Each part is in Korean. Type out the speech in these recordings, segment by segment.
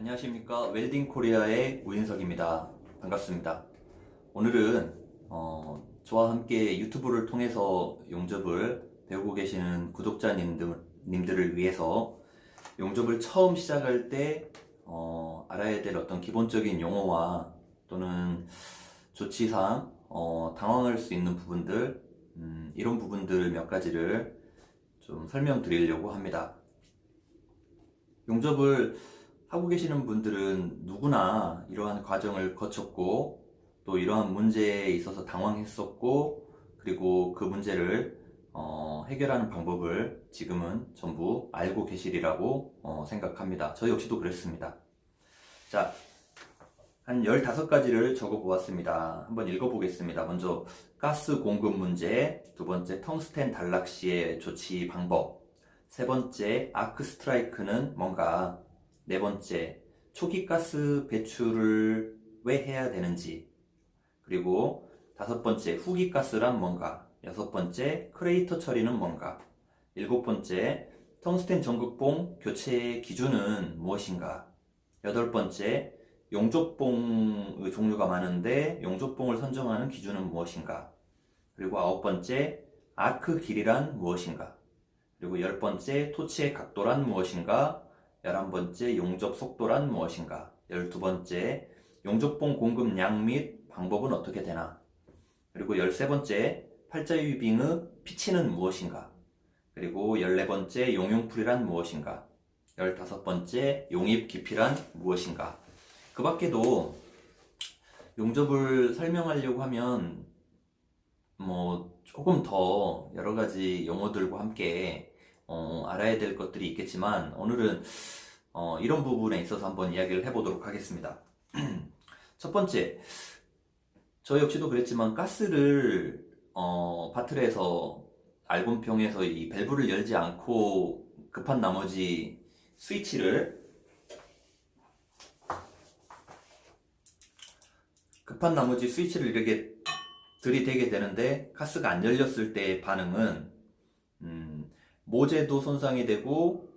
안녕하십니까. 웰딩 코리아의 우인석입니다. 반갑습니다. 오늘은 저와 함께 유튜브를 통해서 용접을 배우고 계시는 구독자님들을 위해서 용접을 처음 시작할 때 알아야 될 어떤 기본적인 용어와 또는 조치사항, 당황할 수 있는 부분들, 이런 부분들 몇 가지를 좀 설명드리려고 합니다. 용접을 하고 계시는 분들은 누구나 이러한 과정을 거쳤고 또 이러한 문제에 있어서 당황했었고, 그리고 그 문제를 해결하는 방법을 지금은 전부 알고 계시리라고 생각합니다. 저 역시도 그랬습니다. 자, 한 15가지를 적어 보았습니다. 한번 읽어 보겠습니다. 먼저 가스 공급 문제, 두 번째 텅스텐 단락 시의 조치 방법, 세 번째 아크 스트라이크는 뭔가, 네 번째 초기 가스 배출을 왜 해야 되는지, 그리고 다섯 번째 후기 가스란 뭔가, 여섯 번째 크레이터 처리는 뭔가, 일곱 번째 텅스텐 전극봉 교체 기준은 무엇인가, 여덟 번째 용접봉의 종류가 많은데 용접봉을 선정하는 기준은 무엇인가, 그리고 아홉 번째 아크 길이란 무엇인가, 그리고 열 번째 토치의 각도란 무엇인가, 11번째 용접 속도란 무엇인가, 12번째 용접봉 공급량 및 방법은 어떻게 되나, 그리고 13번째 팔자유빙의 피치는 무엇인가, 그리고 14번째 용융풀이란 무엇인가, 15번째 용입 깊이란 무엇인가. 그 밖에도 용접을 설명하려고 하면 조금 더 여러 가지 용어들과 함께 알아야 될 것들이 있겠지만, 오늘은 이런 부분에 있어서 한번 이야기를 해보도록 하겠습니다. 첫 번째, 저 역시도 그랬지만 가스를 바틀에서 알곤병에서 이 밸브를 열지 않고 급한 나머지 스위치를 이렇게 들이대게 되는데 가스가 안 열렸을 때의 반응은 모재도 손상이 되고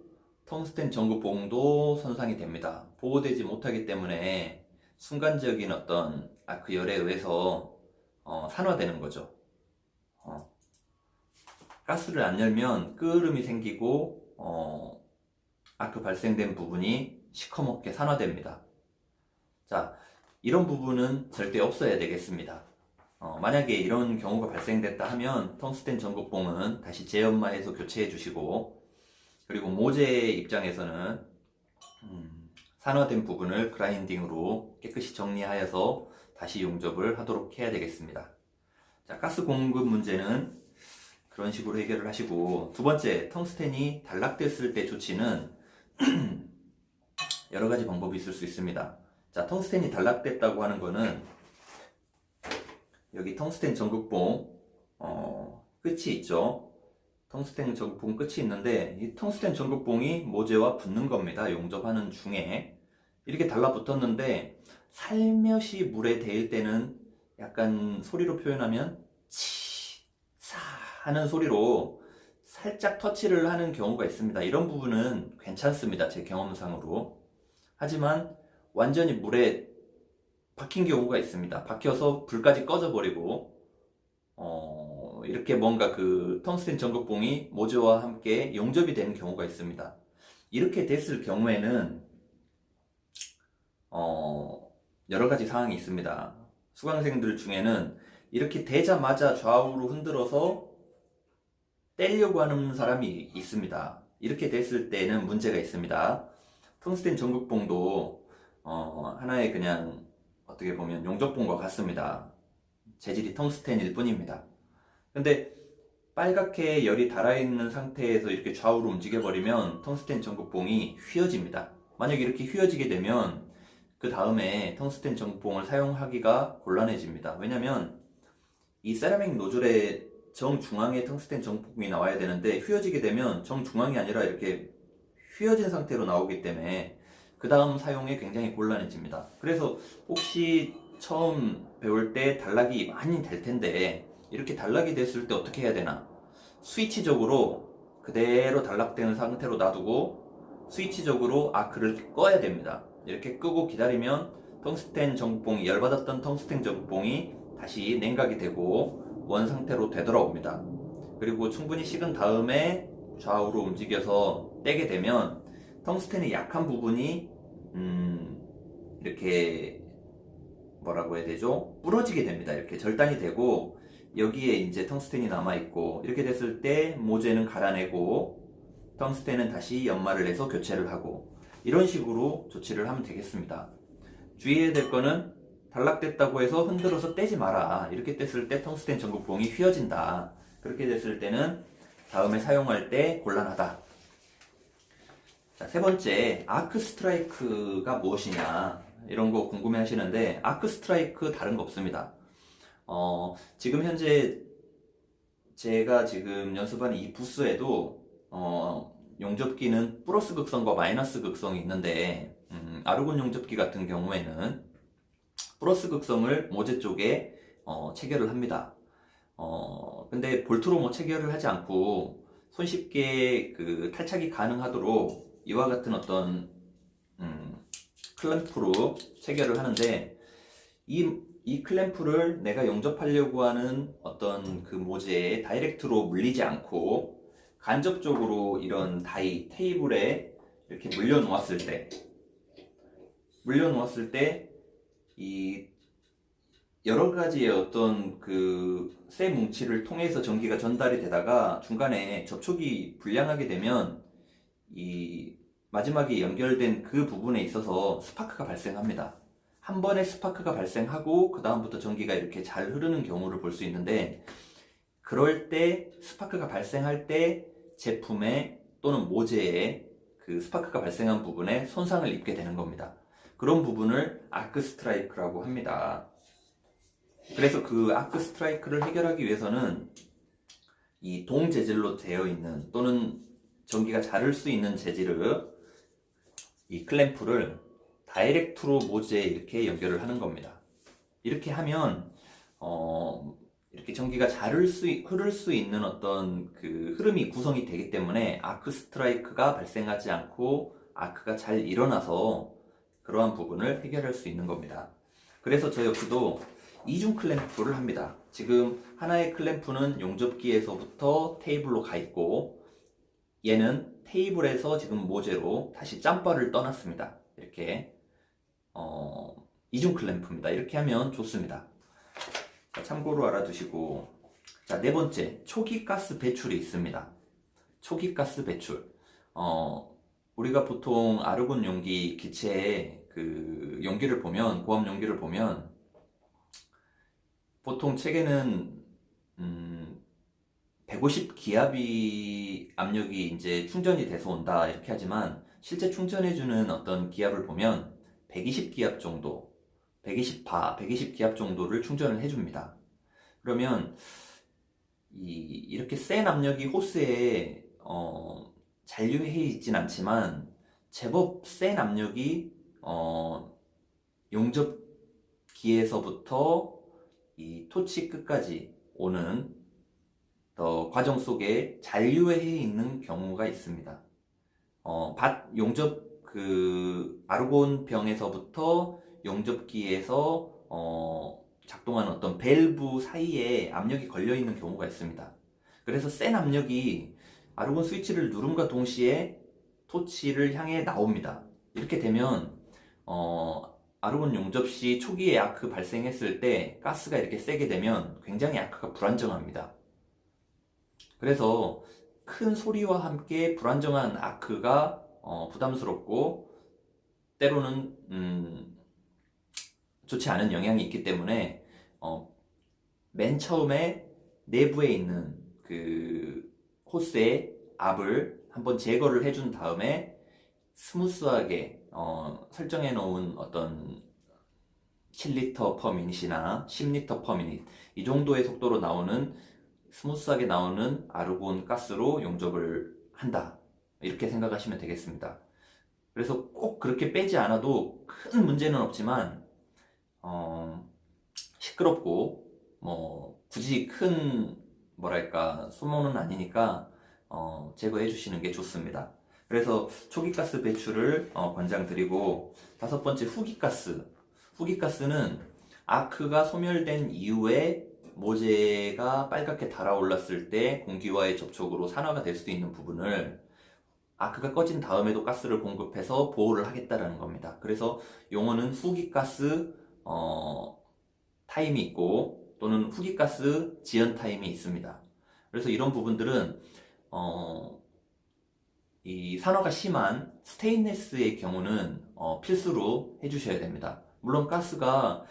텅스텐 전극봉도 손상이 됩니다. 보호되지 못하기 때문에 순간적인 어떤 아크 열에 의해서 산화되는 거죠. 가스를 안 열면 끄름이 생기고 아크 발생된 부분이 시커멓게 산화됩니다. 자, 이런 부분은 절대 없어야 되겠습니다. 만약에 이런 경우가 발생됐다 하면 텅스텐 전극봉은 다시 재연마해서 교체해 주시고, 그리고 모재의 입장에서는 산화된 부분을 그라인딩으로 깨끗이 정리하여서 다시 용접을 하도록 해야 되겠습니다. 자, 가스 공급 문제는 그런 식으로 해결을 하시고, 두 번째 텅스텐이 단락됐을 때 조치는 여러 가지 방법이 있을 수 있습니다. 자, 텅스텐이 단락됐다고 하는 거는 여기 텅스텐 전극봉 끝이 있죠. 텅스텐 전극봉 끝이 있는데 이 텅스텐 전극봉이 모재와 붙는 겁니다. 용접하는 중에 이렇게 달라붙었는데 살며시 물에 데일 때는 약간 소리로 표현하면 치, 사 하는 소리로 살짝 터치를 하는 경우가 있습니다. 이런 부분은 괜찮습니다. 제 경험상으로. 하지만 완전히 물에 박힌 경우가 있습니다. 박혀서 불까지 꺼져버리고 이렇게 뭔가 그 텅스텐 전극봉이 모재와 함께 용접이 되는 경우가 있습니다. 이렇게 됐을 경우에는 여러 가지 상황이 있습니다. 수강생들 중에는 이렇게 되자마자 좌우로 흔들어서 떼려고 하는 사람이 있습니다. 이렇게 됐을 때는 문제가 있습니다. 텅스텐 전극봉도 하나의 그냥 어떻게 보면 용접봉과 같습니다. 재질이 텅스텐일 뿐입니다. 근데 빨갛게 열이 달아있는 상태에서 이렇게 좌우로 움직여버리면 텅스텐 전극봉이 휘어집니다. 만약에 이렇게 휘어지게 되면 그 다음에 텅스텐 전극봉을 사용하기가 곤란해집니다. 왜냐면 이 세라믹 노즐의 정중앙에 텅스텐 전극봉이 나와야 되는데 휘어지게 되면 정중앙이 아니라 이렇게 휘어진 상태로 나오기 때문에 그 다음 사용에 굉장히 곤란해집니다. 그래서 혹시 처음 배울 때 단락이 많이 될 텐데 이렇게 단락이 됐을 때 어떻게 해야 되나, 스위치적으로 그대로 단락된 상태로 놔두고 스위치적으로 아크를 꺼야 됩니다. 이렇게 끄고 기다리면 텅스텐 전구봉이, 열받았던 텅스텐 전구봉이 다시 냉각이 되고 원 상태로 되돌아옵니다. 그리고 충분히 식은 다음에 좌우로 움직여서 떼게 되면 텅스텐의 약한 부분이 이렇게 뭐라고 해야 되죠? 부러지게 됩니다. 이렇게 절단이 되고 여기에 이제 텅스텐이 남아있고, 이렇게 됐을 때 모재는 갈아내고 텅스텐은 다시 연마를 해서 교체를 하고, 이런 식으로 조치를 하면 되겠습니다. 주의해야 될 거는 단락됐다고 해서 흔들어서 떼지 마라. 이렇게 뗐을 때 텅스텐 전구봉이 휘어진다. 그렇게 됐을 때는 다음에 사용할 때 곤란하다. 자, 세 번째, 아크 스트라이크가 무엇이냐, 이런 거 궁금해 하시는데, 아크 스트라이크 다른 거 없습니다. 지금 현재 제가 지금 연습하는 이 부스에도 용접기는 플러스 극성과 마이너스 극성이 있는데, 아르곤 용접기 같은 경우에는 플러스 극성을 모재 쪽에 체결을 합니다. 근데 볼트로 뭐 체결을 하지 않고 손쉽게 그 탈착이 가능하도록 이와 같은 어떤 클램프로 체결을 하는데, 이 클램프를 내가 용접하려고 하는 어떤 그 모재에 다이렉트로 물리지 않고 간접적으로 이런 테이블에 이렇게 물려 놓았을 때 이 여러 가지의 어떤 그 쇠 뭉치를 통해서 전기가 전달이 되다가 중간에 접촉이 불량하게 되면 이 마지막에 연결된 그 부분에 있어서 스파크가 발생합니다. 한 번에 스파크가 발생하고 그 다음부터 전기가 이렇게 잘 흐르는 경우를 볼 수 있는데, 그럴 때 스파크가 발생할 때 제품에 또는 모재에 그 스파크가 발생한 부분에 손상을 입게 되는 겁니다. 그런 부분을 아크 스트라이크라고 합니다. 그래서 그 아크 스트라이크를 해결하기 위해서는 이 동재질로 되어 있는 또는 전기가 잘 흐를 수 있는 재질의 이 클램프를 다이렉트로 모재에 이렇게 연결을 하는 겁니다. 이렇게 하면 이렇게 전기가 잘 흐를 수 있는 어떤 그 흐름이 구성이 되기 때문에 아크 스트라이크가 발생하지 않고 아크가 잘 일어나서 그러한 부분을 해결할 수 있는 겁니다. 그래서 저 역시도 이중 클램프를 합니다. 지금 하나의 클램프는 용접기에서부터 테이블로 가 있고, 얘는 테이블에서 지금 모재로 다시 짬바를 떠났습니다. 이렇게 이중 클램프입니다. 이렇게 하면 좋습니다. 자, 참고로 알아두시고, 자, 네 번째, 초기 가스 배출이 있습니다. 초기 가스 배출. 우리가 보통 아르곤 용기 기체에 그 용기를 보면, 고압 용기를 보면 보통 책에는 150 기압이 압력이 이제 충전이 돼서 온다 이렇게 하지만, 실제 충전해주는 어떤 기압을 보면 120 기압 정도, 120 기압 정도를 충전을 해줍니다. 그러면 이렇게 센 압력이 호스에 잔류해 있진 않지만 제법 센 압력이 용접기에서부터 이 토치 끝까지 오는 과정 속에 잔류해 있는 경우가 있습니다. 용접 그 아르곤 병에서부터 용접기에서 작동하는 어떤 밸브 사이에 압력이 걸려 있는 경우가 있습니다. 그래서 센 압력이 아르곤 스위치를 누름과 동시에 토치를 향해 나옵니다. 이렇게 되면 아르곤 용접 시 초기에 아크 발생했을 때 가스가 이렇게 세게 되면 굉장히 아크가 불안정합니다. 그래서 큰 소리와 함께 불안정한 아크가 부담스럽고 때로는 좋지 않은 영향이 있기 때문에 맨 처음에 내부에 있는 그 호스의 압을 한번 제거를 해준 다음에 스무스하게 설정해 놓은 어떤 7리터 퍼 미닛이나 10리터 퍼 미닛 이 정도의 속도로 나오는 스무스하게 나오는 아르곤 가스로 용접을 한다, 이렇게 생각하시면 되겠습니다. 그래서 꼭 그렇게 빼지 않아도 큰 문제는 없지만 시끄럽고 뭐 굳이 큰 뭐랄까 소모는 아니니까 제거해 주시는 게 좋습니다. 그래서 초기가스 배출을 권장드리고, 다섯 번째 후기가스. 후기가스는 아크가 소멸된 이후에 모재가 빨갛게 달아올랐을 때 공기와의 접촉으로 산화가 될 수 있는 부분을 아크가 꺼진 다음에도 가스를 공급해서 보호를 하겠다라는 겁니다. 그래서 용어는 후기가스 타임이 있고, 또는 후기가스 지연 타임이 있습니다. 그래서 이런 부분들은 이 산화가 심한 스테인리스의 경우는 필수로 해주셔야 됩니다. 물론 가스가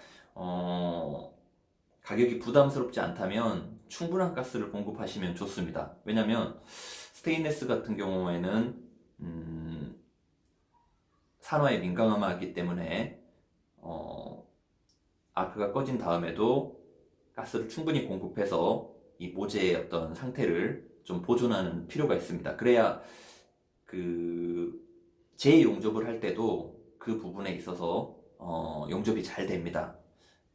가격이 부담스럽지 않다면 충분한 가스를 공급하시면 좋습니다. 왜냐하면 스테인리스 같은 경우에는 산화에 민감하기 때문에 아크가 꺼진 다음에도 가스를 충분히 공급해서 이 모재의 어떤 상태를 좀 보존하는 필요가 있습니다. 그래야 그 재용접을 할 때도 그 부분에 있어서 용접이 잘 됩니다.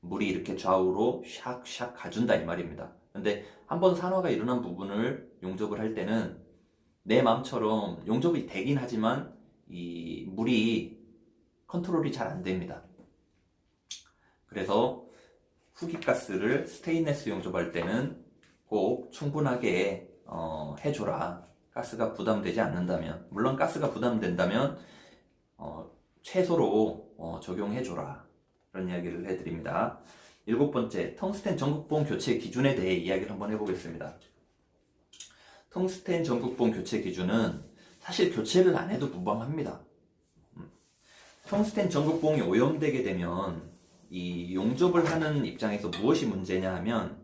물이 이렇게 좌우로 샥샥 가준다 이 말입니다. 근데 한번 산화가 일어난 부분을 용접을 할 때는 내 마음처럼 용접이 되긴 하지만 이 물이 컨트롤이 잘 안 됩니다. 그래서 후기가스를 스테인리스 용접할 때는 꼭 충분하게 해줘라. 가스가 부담되지 않는다면, 물론 가스가 부담된다면 최소로 적용해줘라. 그런 이야기를 해드립니다. 일곱 번째, 텅스텐 전극봉 교체 기준에 대해 이야기를 한번 해보겠습니다. 텅스텐 전극봉 교체 기준은 사실 교체를 안 해도 무방합니다. 텅스텐 전극봉이 오염되게 되면 이 용접을 하는 입장에서 무엇이 문제냐 하면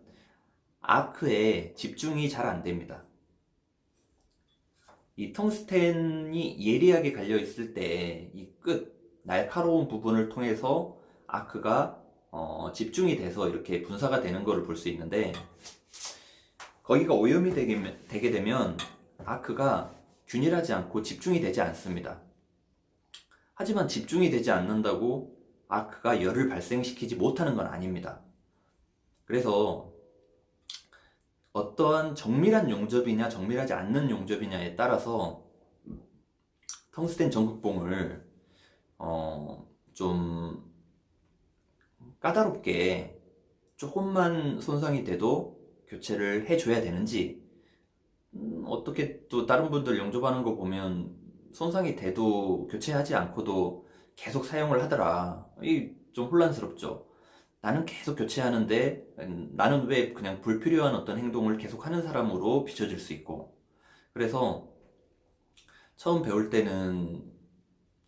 아크에 집중이 잘 안 됩니다. 이 텅스텐이 예리하게 갈려 있을 때 이 끝 날카로운 부분을 통해서 아크가 집중이 돼서 이렇게 분사가 되는 것을 볼 수 있는데, 거기가 오염이 되게 되면 아크가 균일하지 않고 집중이 되지 않습니다. 하지만 집중이 되지 않는다고 아크가 열을 발생시키지 못하는 건 아닙니다. 그래서 어떠한 정밀한 용접이냐 정밀하지 않는 용접이냐에 따라서 텅스텐 전극봉을 좀 까다롭게 조금만 손상이 돼도 교체를 해줘야 되는지, 어떻게 또 다른 분들 용접하는 거 보면 손상이 돼도 교체하지 않고도 계속 사용을 하더라. 이 좀 혼란스럽죠. 나는 계속 교체하는데 나는 왜 그냥 불필요한 어떤 행동을 계속 하는 사람으로 비춰질 수 있고, 그래서 처음 배울 때는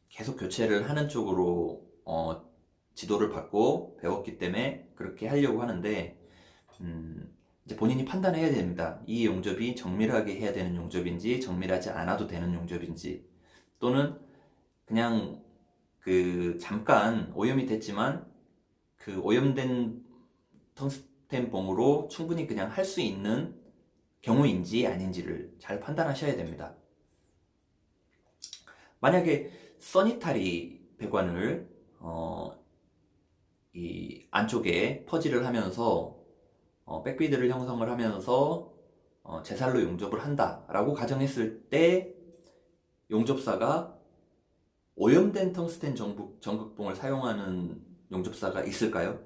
계속 교체를 하는 쪽으로 지도를 받고 배웠기 때문에 그렇게 하려고 하는데, 이제 본인이 판단해야 됩니다. 이 용접이 정밀하게 해야 되는 용접인지 정밀하지 않아도 되는 용접인지, 또는 그냥 잠깐 오염이 됐지만 그 오염된 텅스텐 봉으로 충분히 그냥 할 수 있는 경우인지 아닌지를 잘 판단하셔야 됩니다. 만약에 써니타리 배관을 이 안쪽에 퍼지를 하면서 백비드를 형성을 하면서 제살로 용접을 한다라고 가정했을 때 용접사가 오염된 텅스텐 전극봉을 사용하는 용접사가 있을까요?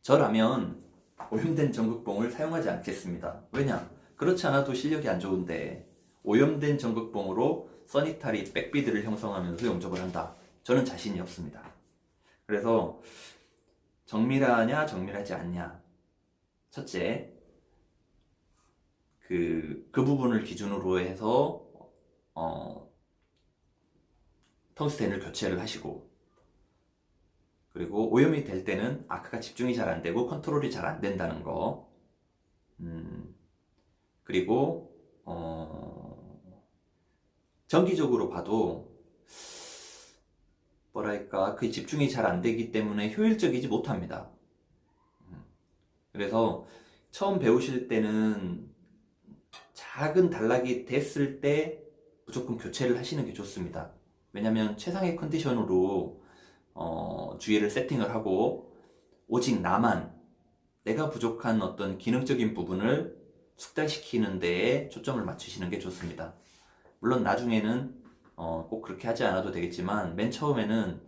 저라면 오염된 전극봉을 사용하지 않겠습니다. 왜냐? 그렇지 않아도 실력이 안 좋은데 오염된 전극봉으로 써니타리 백비드를 형성하면서 용접을 한다. 저는 자신이 없습니다. 그래서 정밀하냐 정밀하지 않냐, 첫째 그 부분을 기준으로 해서 텅스텐을 교체를 하시고, 그리고 오염이 될 때는 아크가 집중이 잘 안 되고 컨트롤이 잘 안 된다는 거, 그리고 정기적으로 봐도 뭐랄까 그 집중이 잘 안 되기 때문에 효율적이지 못합니다. 그래서 처음 배우실 때는 작은 단락이 됐을 때 무조건 교체를 하시는 게 좋습니다. 왜냐면 최상의 컨디션으로 주위를 세팅을 하고 오직 나만 내가 부족한 어떤 기능적인 부분을 숙달시키는 데에 초점을 맞추시는 게 좋습니다. 물론 나중에는 꼭 그렇게 하지 않아도 되겠지만 맨 처음에는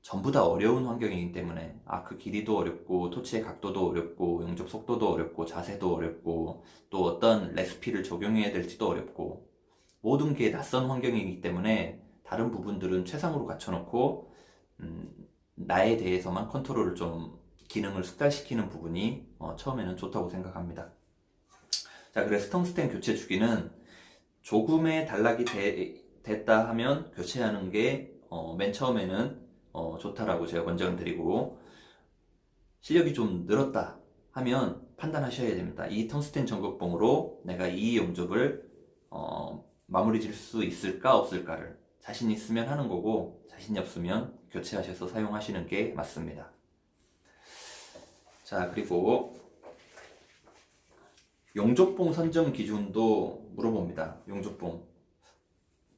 전부 다 어려운 환경이기 때문에 아크 길이도 어렵고 토치의 각도도 어렵고 용접 속도도 어렵고 자세도 어렵고 또 어떤 레시피를 적용해야 될지도 어렵고 모든 게 낯선 환경이기 때문에 다른 부분들은 최상으로 갖춰놓고 나에 대해서만 컨트롤을 좀 기능을 숙달시키는 부분이 처음에는 좋다고 생각합니다. 자, 그래서 텅스텐 교체 주기는 조금의 단락이 됐다 하면 교체하는 게 맨 처음에는 좋다라고 제가 권장을 드리고, 실력이 좀 늘었다 하면 판단하셔야 됩니다. 이 텅스텐 전극봉으로 내가 이 용접을 마무리 질 수 있을까 없을까를 자신 있으면 하는 거고, 자신이 없으면 교체하셔서 사용하시는 게 맞습니다. 자, 그리고 용접봉 선정 기준도 물어봅니다. 용접봉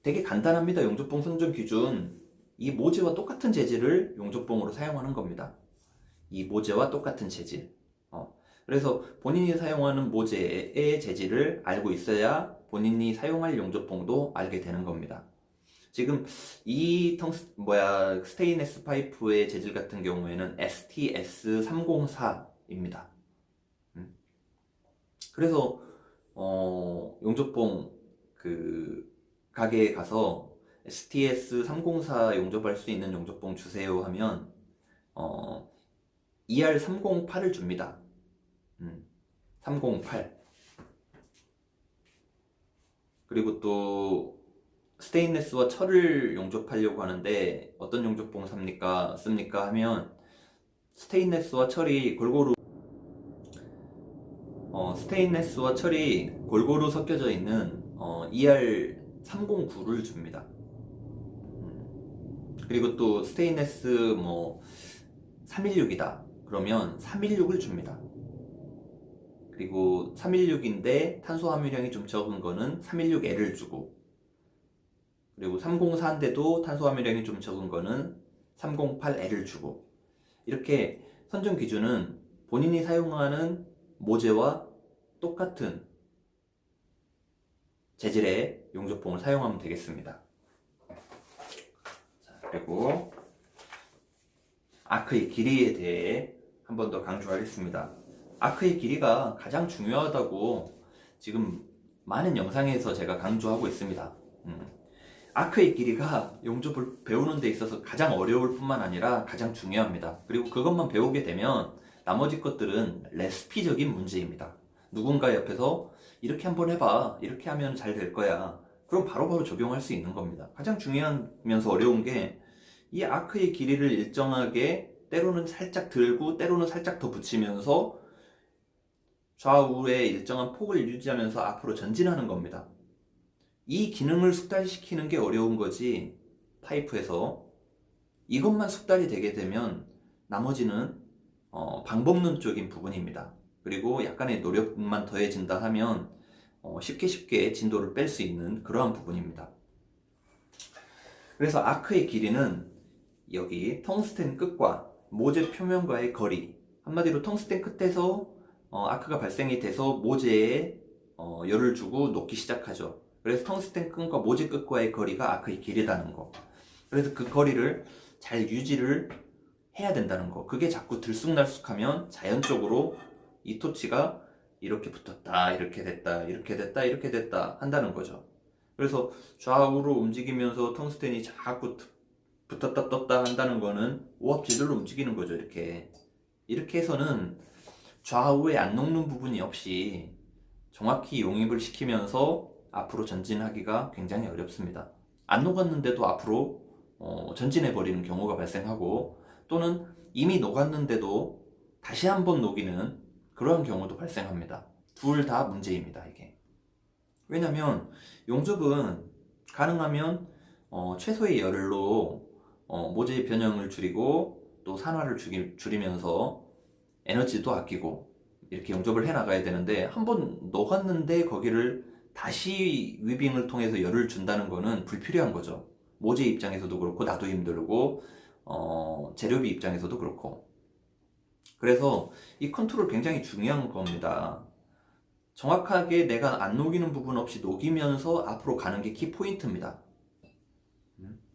되게 간단합니다. 용접봉 선정 기준, 이 모재와 똑같은 재질을 용접봉으로 사용하는 겁니다. 이 모재와 똑같은 재질. 그래서 본인이 사용하는 모재의 재질을 알고 있어야 본인이 사용할 용접봉도 알게 되는 겁니다. 지금 이 스테인레스 파이프의 재질 같은 경우에는 STS304입니다. 그래서 용접봉 그 가게에 가서 STS304 용접할 수 있는 용접봉 주세요 하면 ER308을 줍니다. 308. 그리고 또 스테인레스와 철을 용접하려고 하는데 어떤 용접봉 씁니까 하면 스테인레스와 철이 골고루 섞여져 있는 ER309를 줍니다. 그리고 또 스테인레스 316이다 그러면 316을 줍니다. 그리고 316인데 탄소 함유량이 좀 적은 거는 316L을 주고, 그리고 304인데도 탄소 함유량이 좀 적은 거는 308L을 주고, 이렇게 선정 기준은 본인이 사용하는 모재와 똑같은 재질의 용접봉을 사용하면 되겠습니다. 자, 그리고 아크의 길이에 대해 한 번 더 강조하겠습니다. 아크의 길이가 가장 중요하다고 지금 많은 영상에서 제가 강조하고 있습니다. 아크의 길이가 용접을 배우는 데 있어서 가장 어려울 뿐만 아니라 가장 중요합니다. 그리고 그것만 배우게 되면 나머지 것들은 레시피적인 문제입니다. 누군가 옆에서 이렇게 한번 해봐, 이렇게 하면 잘 될 거야, 그럼 바로바로 적용할 수 있는 겁니다. 가장 중요하면서 어려운 게 이 아크의 길이를 일정하게 때로는 살짝 들고 때로는 살짝 더 붙이면서 좌우의 일정한 폭을 유지하면서 앞으로 전진하는 겁니다. 이 기능을 숙달시키는 게 어려운 거지, 파이프에서 이것만 숙달이 되게 되면 나머지는 방법론적인 부분입니다. 그리고 약간의 노력만 더해진다 하면 쉽게 진도를 뺄 수 있는 그러한 부분입니다. 그래서 아크의 길이는 여기 텅스텐 끝과 모재 표면과의 거리, 한마디로 텅스텐 끝에서 아크가 발생이 돼서 모재에 열을 주고 녹기 시작하죠. 그래서 텅스텐 끝과 모재 끝과의 거리가 아크의 길이라는 거. 그래서 그 거리를 잘 유지를 해야 된다는 거. 그게 자꾸 들쑥날쑥하면 자연적으로 이 토치가 이렇게 붙었다, 이렇게 됐다, 이렇게 됐다, 이렇게 됐다 한다는 거죠. 그래서 좌우로 움직이면서 텅스텐이 자꾸 붙었다 떴다 한다는 거는 오합지졸로 움직이는 거죠. 이렇게 해서는 좌우에 안 녹는 부분이 없이 정확히 용입을 시키면서 앞으로 전진하기가 굉장히 어렵습니다. 안 녹았는데도 앞으로 전진해 버리는 경우가 발생하고, 또는 이미 녹았는데도 다시 한번 녹이는 그러한 경우도 발생합니다. 둘 다 문제입니다, 이게. 왜냐면 용접은 가능하면 최소의 열로 모재의 변형을 줄이고 또 산화를 줄이면서 에너지도 아끼고 이렇게 용접을 해 나가야 되는데, 한번 녹았는데 거기를 다시 위빙을 통해서 열을 준다는 거는 불필요한 거죠. 모재 입장에서도 그렇고 나도 힘들고 재료비 입장에서도 그렇고. 그래서 이 컨트롤 굉장히 중요한 겁니다. 정확하게 내가 안 녹이는 부분 없이 녹이면서 앞으로 가는 게 키포인트입니다.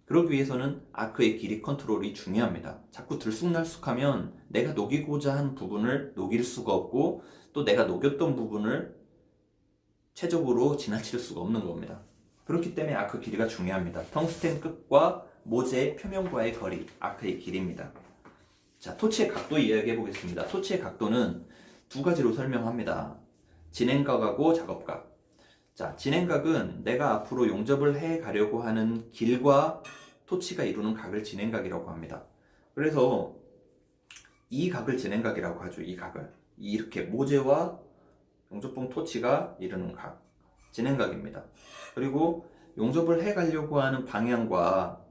그러기 위해서는 아크의 길이 컨트롤이 중요합니다. 자꾸 들쑥날쑥하면 내가 녹이고자 한 부분을 녹일 수가 없고 또 내가 녹였던 부분을 최적으로 지나칠 수가 없는 겁니다. 그렇기 때문에 아크 길이가 중요합니다. 텅스텐 끝과 모재의 표면과의 거리, 아크의 길이입니다. 자, 토치의 각도 이야기해 보겠습니다. 토치의 각도는 두 가지로 설명합니다. 진행각하고 작업각. 자, 진행각은 내가 앞으로 용접을 해 가려고 하는 길과 토치가 이루는 각을 진행각이라고 합니다. 그래서 이 각을 진행각이라고 하죠. 이 각을. 이렇게 모재와 용접봉 토치가 이루는 각, 진행각입니다. 그리고 용접을 해 가려고 하는 방향과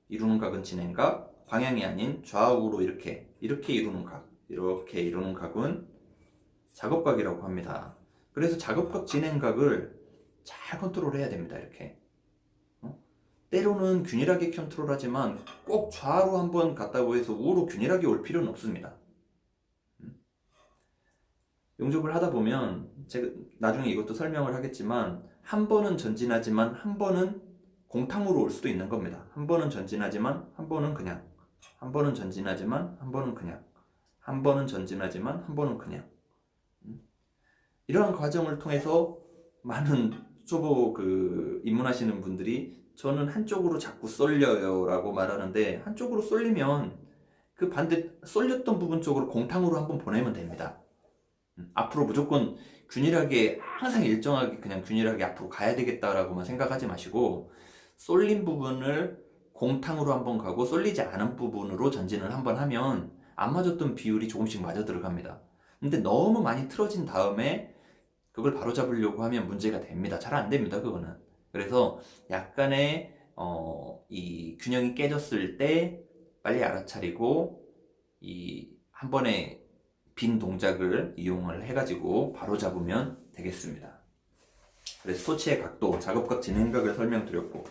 이루는 각은 진행각, 방향이 아닌 좌우로 이렇게 이루는 각, 이렇게 이루는 각은 작업각이라고 합니다. 그래서 작업각 진행각을 잘 컨트롤해야 됩니다. 이렇게 때로는 균일하게 컨트롤하지만 꼭 좌로 한번 갔다고 해서 우로 균일하게 올 필요는 없습니다. 용접을 하다 보면 제가 나중에 이것도 설명을 하겠지만 한 번은 전진하지만 한 번은 공탕으로 올 수도 있는 겁니다. 한 번은 전진하지만 한 번은 그냥, 한 번은 전진하지만 한 번은 그냥, 한 번은 전진하지만 한 번은 그냥. 이러한 과정을 통해서 많은 초보 입문하시는 분들이 저는 한쪽으로 자꾸 쏠려요 라고 말하는데, 한쪽으로 쏠리면 그 반대 쏠렸던 부분 쪽으로 공탕으로 한번 보내면 됩니다. 앞으로 무조건 균일하게 항상 일정하게 그냥 균일하게 앞으로 가야 되겠다라고만 생각하지 마시고 쏠린 부분을 공탕으로 한번 가고 쏠리지 않은 부분으로 전진을 한번 하면 안 맞았던 비율이 조금씩 맞아 들어갑니다. 근데 너무 많이 틀어진 다음에 그걸 바로 잡으려고 하면 문제가 됩니다. 잘 안 됩니다. 그거는. 그래서 약간의 이 균형이 깨졌을 때 빨리 알아차리고 이 한 번에 빈 동작을 이용을 해가지고 바로 잡으면 되겠습니다. 그래서 토치의 각도, 작업각 진행각을 설명드렸고,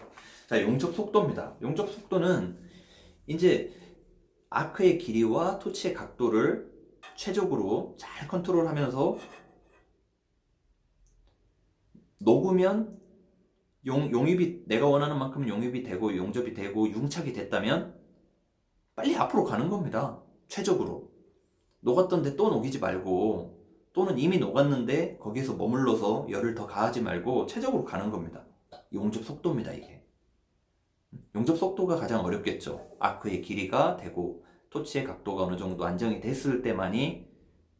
자, 용접 속도입니다. 용접 속도는 이제 아크의 길이와 토치의 각도를 최적으로 잘 컨트롤하면서 녹으면 용입이 내가 원하는 만큼 용입이 되고 용접이 되고 융착이 됐다면 빨리 앞으로 가는 겁니다. 최적으로. 녹았던데 또 녹이지 말고, 또는 이미 녹았는데 거기에서 머물러서 열을 더 가하지 말고 최적으로 가는 겁니다. 용접 속도입니다. 이게 용접 속도가 가장 어렵겠죠. 아크의 길이가 되고 토치의 각도가 어느 정도 안정이 됐을 때만이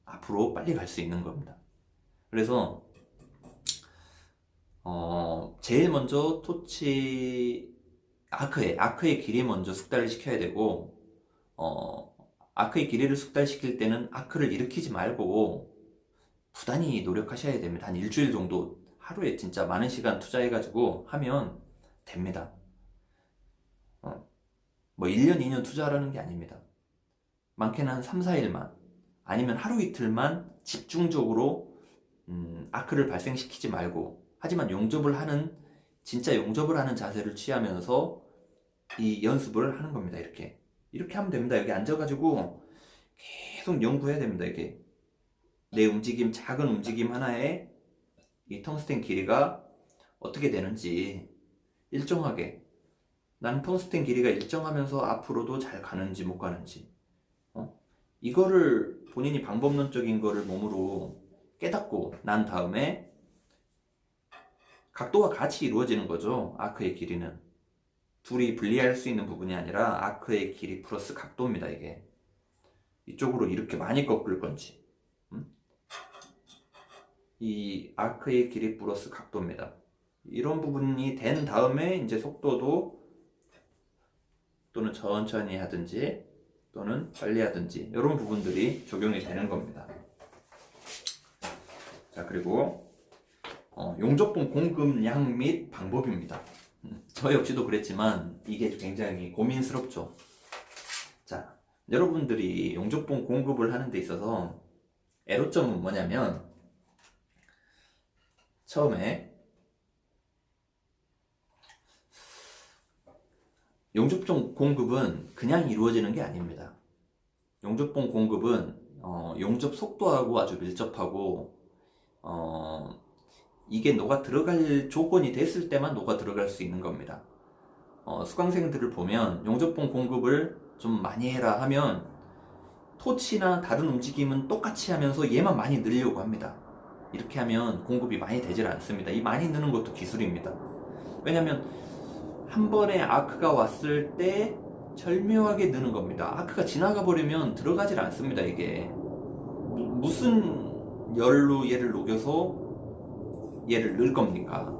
앞으로 빨리 갈 수 있는 겁니다. 그래서 제일 먼저 토치 아크의 길이 먼저 숙달을 시켜야 되고, 아크의 길이를 숙달시킬 때는 아크를 일으키지 말고 부단히 노력하셔야 됩니다. 한 일주일 정도 하루에 진짜 많은 시간 투자해가지고 하면 됩니다. 뭐 1년, 2년 투자하라는 게 아닙니다. 많게는 한 3, 4일만 아니면 하루 이틀만 집중적으로 아크를 발생시키지 말고, 하지만 진짜 용접을 하는 자세를 취하면서 이 연습을 하는 겁니다. 이렇게 하면 됩니다. 여기 앉아가지고 계속 연구해야 됩니다. 이게 내 움직임, 작은 움직임 하나에 이 텅스텐 길이가 어떻게 되는지 일정하게, 나는 텅스텐 길이가 일정하면서 앞으로도 잘 가는지 못 가는지, 이거를 본인이 방법론적인 거를 몸으로 깨닫고 난 다음에 각도와 같이 이루어지는 거죠. 아크의 길이는 둘이 분리할 수 있는 부분이 아니라 아크의 길이 플러스 각도입니다. 이게 이쪽으로 이렇게 많이 꺾을 건지, 이 아크의 길이 플러스 각도입니다. 이런 부분이 된 다음에 이제 속도도 또는 천천히 하든지 또는 빨리 하든지 이런 부분들이 적용이 되는 겁니다. 자, 그리고 용접봉 공급량 및 방법입니다. 저 역시도 그랬지만 이게 굉장히 고민스럽죠. 자, 여러분들이 용접봉 공급을 하는 데 있어서 애로점은 뭐냐면, 처음에 용접봉 공급은 그냥 이루어지는 게 아닙니다. 용접봉 공급은 용접 속도하고 아주 밀접하고 이게 녹아 들어갈 조건이 됐을 때만 녹아 들어갈 수 있는 겁니다. 수강생들을 보면 용접봉 공급을 좀 많이 해라 하면 토치나 다른 움직임은 똑같이 하면서 얘만 많이 늘려고 합니다. 이렇게 하면 공급이 많이 되질 않습니다. 이 많이 느는 것도 기술입니다. 왜냐면 한 번에 아크가 왔을 때 절묘하게 느는 겁니다. 아크가 지나가 버리면 들어가질 않습니다. 이게 무슨 열로 얘를 녹여서 얘를 넣을 겁니까?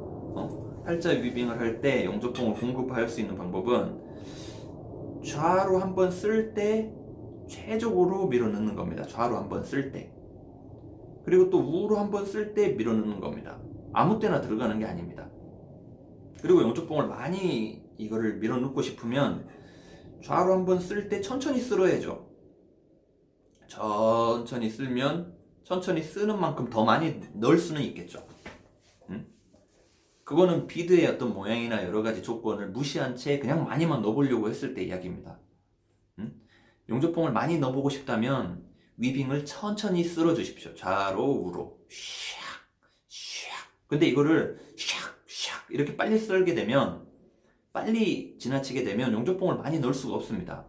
팔자 위빙을 할 때 용접봉을 공급할 수 있는 방법은 좌로 한번 쓸 때 최적으로 밀어 넣는 겁니다. 좌로 한번 쓸 때. 그리고 또 우로 한번 쓸 때 밀어 넣는 겁니다. 아무 때나 들어가는 게 아닙니다. 그리고 용접봉을 많이 이거를 밀어 넣고 싶으면 좌로 한번 쓸 때 천천히 쓸어야죠. 천천히 쓸면 천천히 쓰는 만큼 더 많이 넣을 수는 있겠죠. 그거는 비드의 어떤 모양이나 여러 가지 조건을 무시한 채 그냥 많이만 넣어보려고 했을 때 이야기입니다. 용접봉을 많이 넣어보고 싶다면 위빙을 천천히 쓸어 주십시오. 좌로 우로 샥 샥. 근데 이거를 샥샥 이렇게 빨리 썰게 되면 빨리 지나치게 되면 용접봉을 많이 넣을 수가 없습니다.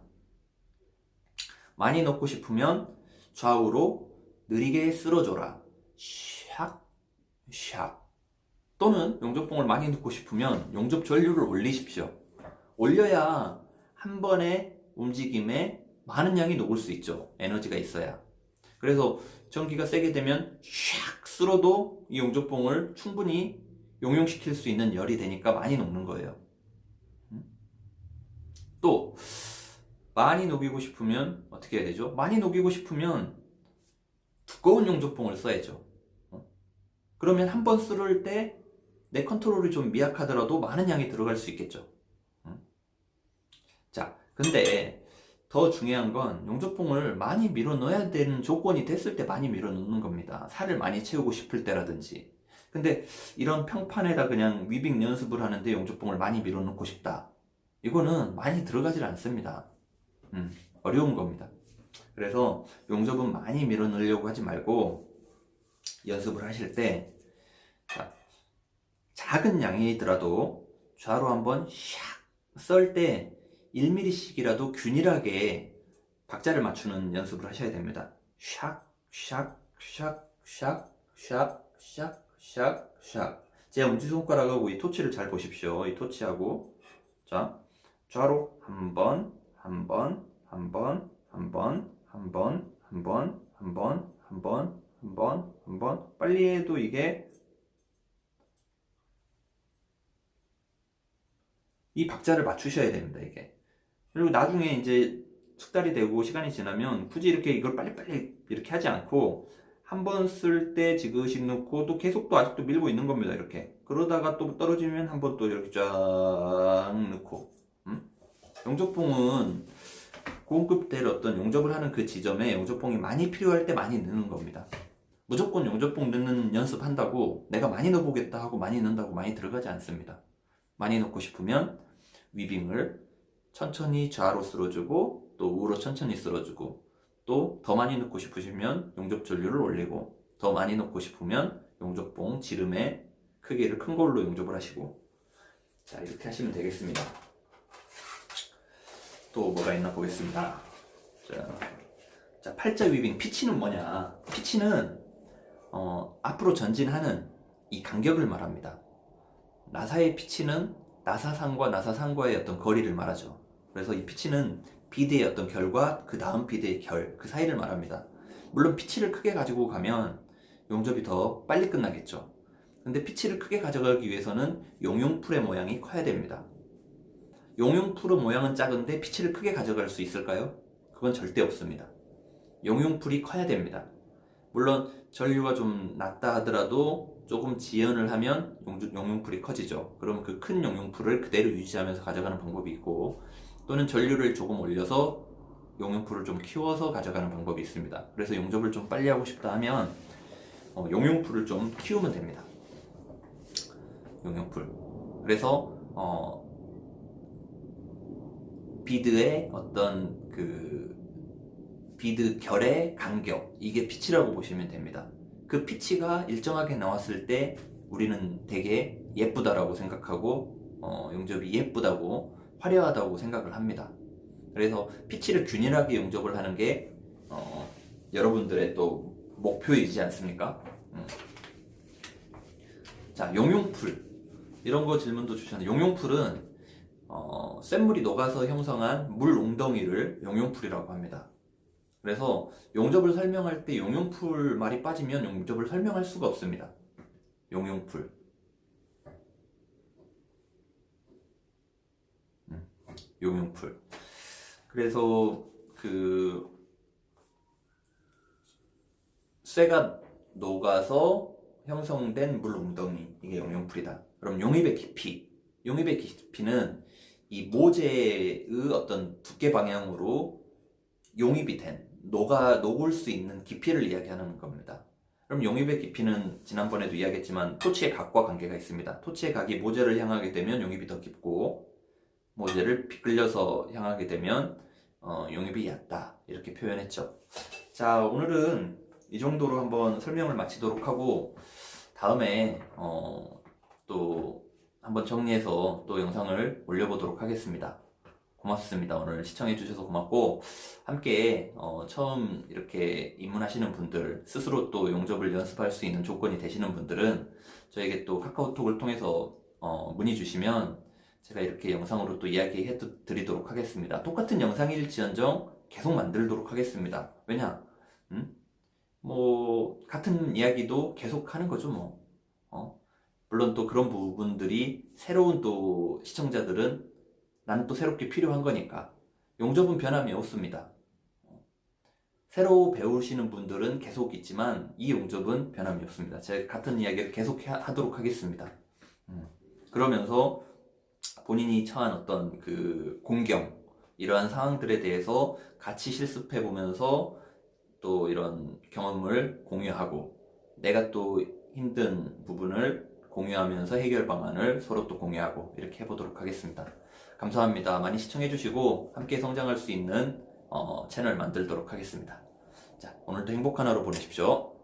많이 넣고 싶으면 좌우로 느리게 쓸어줘라. 샥 샥. 또는 용접봉을 많이 넣고 싶으면 용접 전류를 올리십시오. 올려야 한 번의 움직임에 많은 양이 녹을 수 있죠. 에너지가 있어야. 그래서 전기가 세게 되면 샥 쓸어도 이 용접봉을 충분히 용융시킬 수 있는 열이 되니까 많이 녹는 거예요. 또 많이 녹이고 싶으면 어떻게 해야 되죠? 많이 녹이고 싶으면 두꺼운 용접봉을 써야죠. 그러면 한 번 쓸을 때 내 컨트롤이 좀 미약하더라도 많은 양이 들어갈 수 있겠죠. 자, 근데 더 중요한 건 용접봉을 많이 밀어 넣어야 되는 조건이 됐을 때 많이 밀어 넣는 겁니다. 살을 많이 채우고 싶을 때라든지. 근데 이런 평판에다 그냥 위빙 연습을 하는데 용접봉을 많이 밀어 넣고 싶다. 이거는 많이 들어가질 않습니다. 어려운 겁니다. 그래서 용접은 많이 밀어 넣으려고 하지 말고 연습을 하실 때 작은 양이더라도 좌로 한번 샥 썰 때 1mm씩이라도 균일하게 박자를 맞추는 연습을 하셔야 됩니다. 샥, 샥, 샥, 샥, 샥, 샥, 샥, 샥. 제 엄지손가락하고 이 토치를 잘 보십시오. 이 토치하고. 자, 좌로 한 번, 한 번, 한 번, 한 번, 한 번, 한 번, 한 번, 한 번, 한 번, 한 번. 빨리 해도 이게 이 박자를 맞추셔야 됩니다, 이게. 그리고 나중에 이제 숙달이 되고 시간이 지나면 굳이 이렇게 이걸 빨리빨리 이렇게 하지 않고 한 번 쓸 때 지그시 넣고 또 계속 또 아직도 밀고 있는 겁니다, 이렇게. 그러다가 또 떨어지면 한 번 또 이렇게 쫙 넣고. 용접봉은 공급될 어떤 용접을 하는 그 지점에 용접봉이 많이 필요할 때 많이 넣는 겁니다. 무조건 용접봉 넣는 연습한다고 내가 많이 넣어보겠다 하고 많이 넣는다고 많이 들어가지 않습니다. 많이 넣고 싶으면 위빙을 천천히 좌로 쓸어주고 또 우로 천천히 쓸어주고 또 더 많이 넣고 싶으시면 용접 전류를 올리고 더 많이 넣고 싶으면 용접봉 지름의 크기를 큰 걸로 용접을 하시고 자 이렇게 하시면 되겠습니다. 또 뭐가 있나 보겠습니다. 자 팔자 위빙 피치는 뭐냐? 피치는 앞으로 전진하는 이 간격을 말합니다. 나사의 피치는 나사상과 나사상과의 어떤 거리를 말하죠. 그래서 이 피치는 비드의 어떤 결과 그 다음 비드의 결, 그 사이를 말합니다. 물론 피치를 크게 가지고 가면 용접이 더 빨리 끝나겠죠. 근데 피치를 크게 가져가기 위해서는 용융풀의 모양이 커야 됩니다. 용융풀의 모양은 작은데 피치를 크게 가져갈 수 있을까요? 그건 절대 없습니다. 용융풀이 커야 됩니다. 물론 전류가 좀 낮다 하더라도 조금 지연을 하면 용융풀이 커지죠. 그럼 그 큰 용융풀을 그대로 유지하면서 가져가는 방법이 있고 또는 전류를 조금 올려서 용융풀을 좀 키워서 가져가는 방법이 있습니다. 그래서 용접을 좀 빨리 하고 싶다 하면 용융풀을 좀 키우면 됩니다. 용융풀. 그래서 비드의 어떤 그 비드 결의 간격 이게 피치라고 보시면 됩니다. 그 피치가 일정하게 나왔을 때 우리는 되게 예쁘다라고 생각하고 용접이 예쁘다고 화려하다고 생각을 합니다. 그래서 피치를 균일하게 용접을 하는 게 여러분들의 또 목표이지 않습니까? 자, 용융풀 이런 거 질문도 주셨는데, 용융풀은 쇳물이 녹아서 형성한 물 웅덩이를 용융풀이라고 합니다. 그래서 용접을 설명할 때 용융풀 말이 빠지면 용접을 설명할 수가 없습니다. 용융풀. 용융풀. 그래서 그 쇠가 녹아서 형성된 물 웅덩이, 이게 용융풀이다. 그럼 용입의 깊이. 용입의 깊이는 이 모재의 어떤 두께 방향으로 용입이 된, 녹을 수 있는 깊이를 이야기하는 겁니다. 그럼 용입의 깊이는 지난번에도 이야기했지만 토치의 각과 관계가 있습니다. 토치의 각이 모재를 향하게 되면 용입이 더 깊고, 모재를 비끌려서 향하게 되면 용입이 얕다, 이렇게 표현했죠. 자, 오늘은 이 정도로 한번 설명을 마치도록 하고, 다음에 또 한번 정리해서 또 영상을 올려보도록 하겠습니다. 고맙습니다. 오늘 시청해주셔서 고맙고, 함께 처음 이렇게 입문하시는 분들, 스스로 또 용접을 연습할 수 있는 조건이 되시는 분들은 저에게 또 카카오톡을 통해서 문의 주시면 제가 이렇게 영상으로 또 이야기해 드리도록 하겠습니다. 똑같은 영상일지언정 계속 만들도록 하겠습니다. 왜냐? 뭐 같은 이야기도 계속 하는 거죠, 뭐. 물론 또 그런 부분들이 새로운 또 시청자들은 나는 또 새롭게 필요한 거니까. 용접은 변함이 없습니다. 새로 배우시는 분들은 계속 있지만 이 용접은 변함이 없습니다. 제가 같은 이야기를 계속 하도록 하겠습니다. 그러면서 본인이 처한 어떤 그 공경, 이러한 상황들에 대해서 같이 실습해 보면서 또 이런 경험을 공유하고, 내가 또 힘든 부분을 공유하면서 해결 방안을 서로 또 공유하고, 이렇게 해보도록 하겠습니다. 감사합니다. 많이 시청해주시고 함께 성장할 수 있는 채널 만들도록 하겠습니다. 자, 오늘도 행복한 하루 보내십시오.